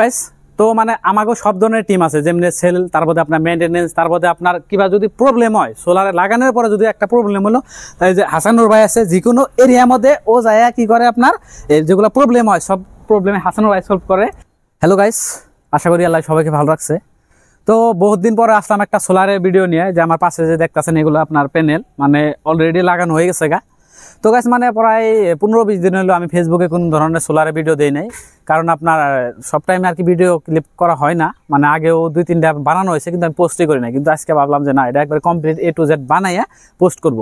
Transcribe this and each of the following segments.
Guys তো মানে আমাগো সব ধরনের টিম আছে, যেমনি সেল, তারপরে আপনার মেইনটেনেন্স, তারপরে আপনার কিবা যদি প্রবলেম হয় সোলারে লাগানোর পরে যদি একটা প্রবলেম হলো, তাই যে হাসানুর ভাই আছে যে কোনো এরিয়ার মধ্যে ও যায় কি করে আপনার যেগুলো প্রবলেম হয় সব প্রবলেমে হাসানুর ভাই সলভ করে। হ্যালো গাইস, আশা করি আল্লাহ সবাইকে ভালো রাখছে। তো বহুত দিন পরে আসলাম একটা সোলারের ভিডিও নিয়ে, যে আমার পাশে যে দেখতেছেন এগুলো আপনার প্যানেল মানে অলরেডি লাগানো হয়ে গেছে গা। তো গাইস মানে প্রায় 15-20 দিন হলো আমি ফেসবুকে কোনো ধরনের সোলারের ভিডিও দেই নাই, কারণ আপনার সব টাইমে আর কি ভিডিও ক্লিপ করা হয় না। মানে আগেও 2-3টা বানানো হয়েছে কিন্তু আমি পোস্টই করি না, কিন্তু আজকে ভাবলাম যে না, এটা একবার কমপ্লিট A to Z বানাইয়া পোস্ট করব।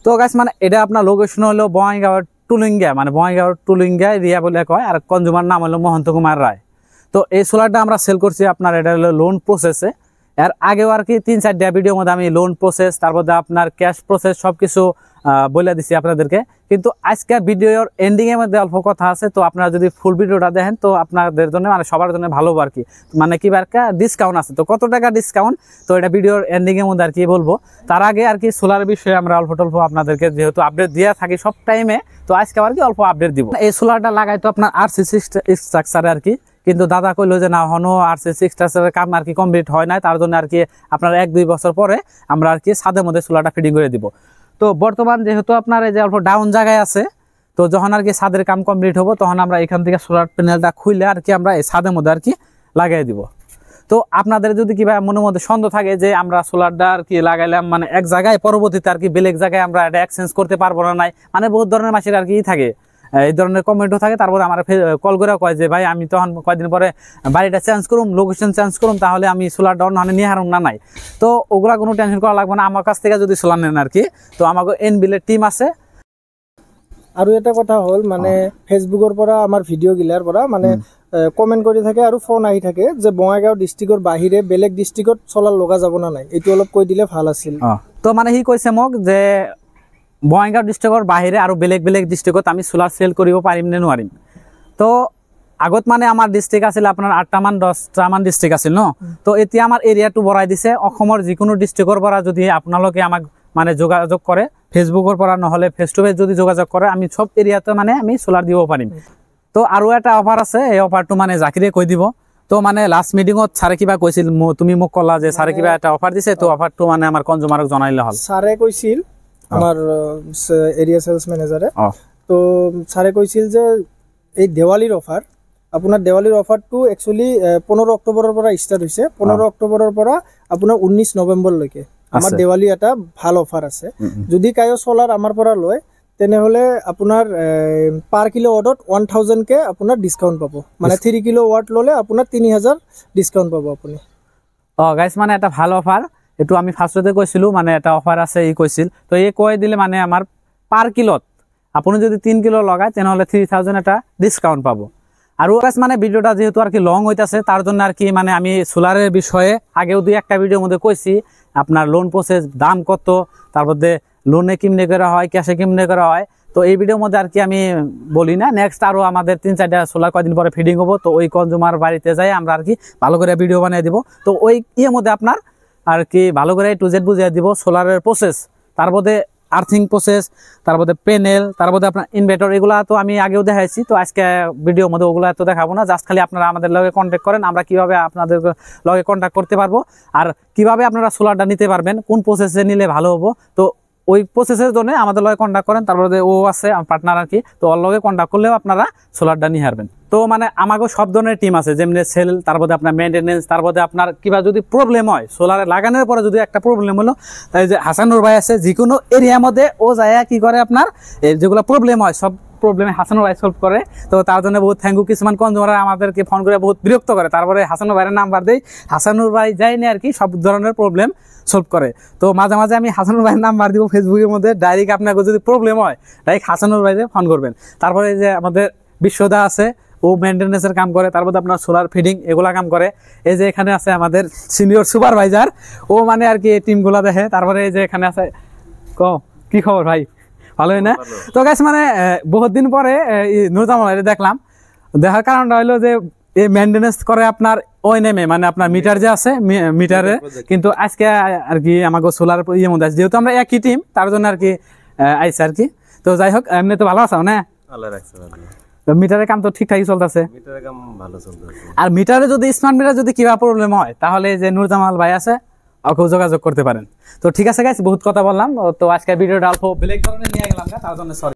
তো গাইস মানে এটা আপনার লোকেশন হলো বঙ্গাইগাঁও টুলিঙ্গা, মানে বঙ্গাইগাঁও টুলিঙ্গা এরিয়া বলে কয়, আর কনজুমার নাম হলো মহন্ত কুমার রায়। তো এই সোলারটা আমরা সেল করছি আপনার, এটা হলো লোন প্রসেসে। এর আগেও আর কি 3-4টা ভিডিওর মধ্যে আমি লোন প্রসেস, তারপর আপনার ক্যাশ প্রসেস সবকিছু বলে দিছি আপনাদেরকে। কিন্তু আজকের ভিডিওর এন্ডিং এর মধ্যে অল্প কথা আছে, তো আপনারা যদি ফুল ভিডিওটা দেখেন তো আপনাদের জন্য মানে সবার জন্য ভালো আর কি, মানে কি একটা ডিসকাউন্ট আছে। তো কত টাকা ডিসকাউন্ট, তো এটা ভিডিওর এন্ডিং এর মধ্যে আর কি বলবো। তার আগে আর কি সোলার বিষয়ে আমরা অল্প টল্প আপনাদেরকে যেহেতু আপডেট দিয়ে থাকি সব টাইমে, তো আজকে আর কি অল্প আপডেট দিব। এই সোলারটা লাগাই তো আপনার RC স্ট্রাকচারে আর কি, কিন্তু দাদা কইলো যে না হনো RC স্ট্রাকচারের কাম আর কি কমপ্লিট হয় না, তার জন্য আর কি আপনার 1-2 বছর পরে আমরা আর কি ছাদের মধ্যে সোলারটা ফিটিং করে দিব। তো বর্তমান যেহেতু আপনার এই যে অল্প ডাউন জায়গায় আছে, তো যখন আর কি ছাদের কাম কমপ্লিট হবো তখন আমরা এখান থেকে সোলার প্যানেলটা খুলে আর কি আমরা এই ছাদের মধ্যে আর কি লাগাই দিব। তো আপনাদের যদি কিবা মনের মধ্যে সন্দেহ থাকে যে আমরা সোলারটা আর কি লাগাইলাম মানে এক জায়গায়, পরবর্তীতে আর কি বেলেগ জায়গায় আমরা এটা এক্সচেঞ্জ করতে পারবো না, নাই মানে বহুত ধরনের মাসের আর কি থাকে, এই ধরনের কমেন্টও থাকে। তারপরে আমার কল করে কয় যে ভাই আমি তখন কয়েকদিন পরে বাড়িটা চেঞ্জ করুম, লোকেশন চেঞ্জ করুম, তাহলে আমি সোলার ডাউন মানে নিয়ে হারুম না। নাই তো ওগুলা কোনো টেনশন করা লাগবে না, আমার কাছ থেকে যদি সোলার নেন আর কি, তো আমাকে এনবিলের টিম আছে। আৰু এটা কথা হল মানে ফেসবুকৰ পৰা আমাৰ ভিডিও গিলাৰ পৰা মানে কমেন্ট কৰি থাকে আৰু ফোন আহি থাকে যে বঙাইগাঁও ডিস্ট্ৰিক্টৰ বাহিৰে বেলেগ ডিস্ট্ৰিক্টত সোলাৰ লগা যাব না নাই, এইটো অলপ কৈ দিলে ভাল আছিল। তো মানে সি কৈছে মোক যে বঙাইগাঁও ডিস্ট্রিক্টর বাহিরে আর বেলেগ বেলেগ ডিস্ট্রিক্টত আমি সোলার সেল করিব পারিম নে নোৱাৰিম। তো আগত মানে আমার ডিস্ট্রিক্ট আছিল আপনার 8টা-10টা ডিস্ট্রিক্ট আছিল ন, তো এতিয়া আমার এরিয়াটো বড়াই দিছে। অসমৰ যিকোনো ডিস্ট্রিক্টৰ পৰা যদি আপোনালোকে আমাক মানে যোগাযোগ কৰে ফেসবুকৰ পৰা, নহলে ফেস টু ফেস যদি যোগাযোগ কৰে আমি সব এরিয়াতে মানে আমি সোলার দিব পাৰিম। তো আৰু এটা অফার আছে, এই অফারটো মানে জাকিৰে কৈ দিব। তো মানে লাস্ট মিটিংত ছাৰে কিবা কৈছিল, তুমি মোক কলা যে ছাৰে কিবা এটা অফার দিছে, তো অফারটো মানে আমাৰ কনজুমাৰক জনাইলে হল। ছাৰে কৈছিল আমার এরিয়া সেলস ম্যানেজারে, তো স্যারে কৈছিল যে এই দেৱালীৰ অফার, আপনার দেৱালীৰ অফারটো একচুয়ালি 15 অক্টোবরের পৰা স্টার্ট হয়েছে। 15 অক্টোবরের পৰা আপনার 19 নভেম্বরলৈকে আমার দেৱালী এটা ভাল অফার আছে। যদি কায়ো সোলার আমার পৰা লয় তেনেহলে আপনার পার কিলো ওয়াটত 1000 কে আপনার ডিসকাউন্ট পাবো, মানে 3 কিলো ওয়াট ললে আপনার 3000 ডিসকাউন্ট পাবো আপনি। গাইস মানে এটা ভাল অফার, এটু আমি ফার্স্টতে কৈছিলো মানে এটা অফার আছে ই কৈছিল। তো এই কৈ দিলে মানে আমার পার কিলোত আপনি যদি 3 কিলো লগায় তেনেহলে 3000 এটা ডিসকাউন্ট পাবো। আর মানে ভিডিওটা যেহেতু আর কি লং হইতাছে তার জন্য আর কি মানে আমি সোলারের বিষয়ে আগেও 2-1টা ভিডিওর মধ্যে কইছি, আপনার লোন প্রসেস দাম কত, তারপরে লোনে কিমনে করা হয়, ক্যাশে কিমনে করা হয়। তো এই ভিডিওর মধ্যে আর কি আমি বলি না, নেক্সট আরো আমাদের 3-4টা সোলার কয়েকদিন পরে ফিডিং হবো, তো ওই কনজুমার বাড়িতে যাই আমরা আর কি ভালো করে ভিডিও বানিয়ে দিব। তো ওই ইয়ের মধ্যে আপনার আর কি ভালো করে A to Z বুঝিয়ে দিব সোলারের প্রসেস, তারপরে আর্থিং প্রসেস, তারপরে প্যানেল, তারপরে আপনার ইনভার্টার, এগুলা তো আমি আগেও দেখাইছি। তো আজকে ভিডিওর মধ্যে ওগুলো এত দেখাবো না, জাস্ট খালি আপনারা আমাদের লগে কন্ট্যাক্ট করেন, আমরা কিভাবে আপনাদের লগে কন্ট্যাক্ট করতে পারবো আর কিভাবে আপনারা সোলারটা নিতে পারবেন, কোন প্রসেসে নিলে ভালো হবো। তো ওই প্রসেসের জন্য আমাদের লগে কন্ট্যাক্ট করেন, তারপরে ও আছে পার্টনার আর কি, তো ওর লগে কন্ট্যাক্ট করলেও আপনারা সোলারটা নিয়ে হারবেন। তো মানে আমাকে সব ধরনের টিম আছে, যেমনি সেল, তারপরে আপনার মেইনটেনেন্স, তারপরে আপনার কিবা যদি প্রবলেম হয় সোলারে লাগানোর পরে যদি একটা প্রবলেম হলো, তাই যে হাসানুর ভাই আছে যে কোনো এরিয়ার মধ্যে ও যায় কি করে আপনার যেগুলো প্রবলেম হয় সব প্রবলেমে হাসানুর ভাই সলভ করে। তো তার জন্য বহুত থ্যাংক ইউ। কিছুমান কনজুমার আমাদেরকে ফোন করে বহুত বিরক্ত করে, তারপরে হাসানুর ভাইয়ের নাম্বার দেই, হাসানুর ভাই যায়নি আর কি সব ধরনের প্রবলেম সলভ করে। তো মাঝে মাঝে আমি হাসানুর ভাইয়ের নাম্বার দিব ফেসবুকের মধ্যে, ডাইরেক্ট আপনাকে যদি প্রবলেম হয় ডাইরেক্ট হাসানুর ভাইকে ফোন করবেন। তারপরে যে আমাদের বিশ্বদা আছে, ও মেইনটেনেন্সের কাম করে, তারপর আপনার সোলার ফিডিং এগুলা কাম করে। এই যে এখানে আছে আমাদের সিনিয়র সুপারভাইজার, ও মানে আর কি টিমগুলা দেখে। তারপরে এই যে এখানে আছে কি খবর ভাই, ভালোই না? তো গাইস মানে বহুত দিন পরে নুরজামাল দেখলাম, দেখার কারণটা হলো যে এই মেইনটেনেন্স করে আপনার ওএনএম, মানে আপনার মিটার যে আছে মিটারে, কিন্তু আজকে আর কি আমাকে সোলার ইয়ে মধ্যে আছে, যেহেতু আমরা একই টিম তার জন্য আর কি আইসে আর কি। তো যাই হোক, এমনি তো ভালো আছো না? আল্লাহ রাখছে ভালো। তো মিটারের কাম তো ঠিকঠাকই চলতেছে? মিটারের কাম ভালো চলতেছে। আর মিটারে যদি স্মার্ট মিটার যদি কিবা প্রবলেম হয় তাহলে যে নূরজামাল ভাই আছে ওকেও যোগাযোগ করতে পারেন। তো ঠিক আছে গাইস, বহুত কথা বললাম, তো আজকে ভিডিওটা অল্প ব্রেক ধরনের নিয়ে গেলাম, তার জন্য সরি।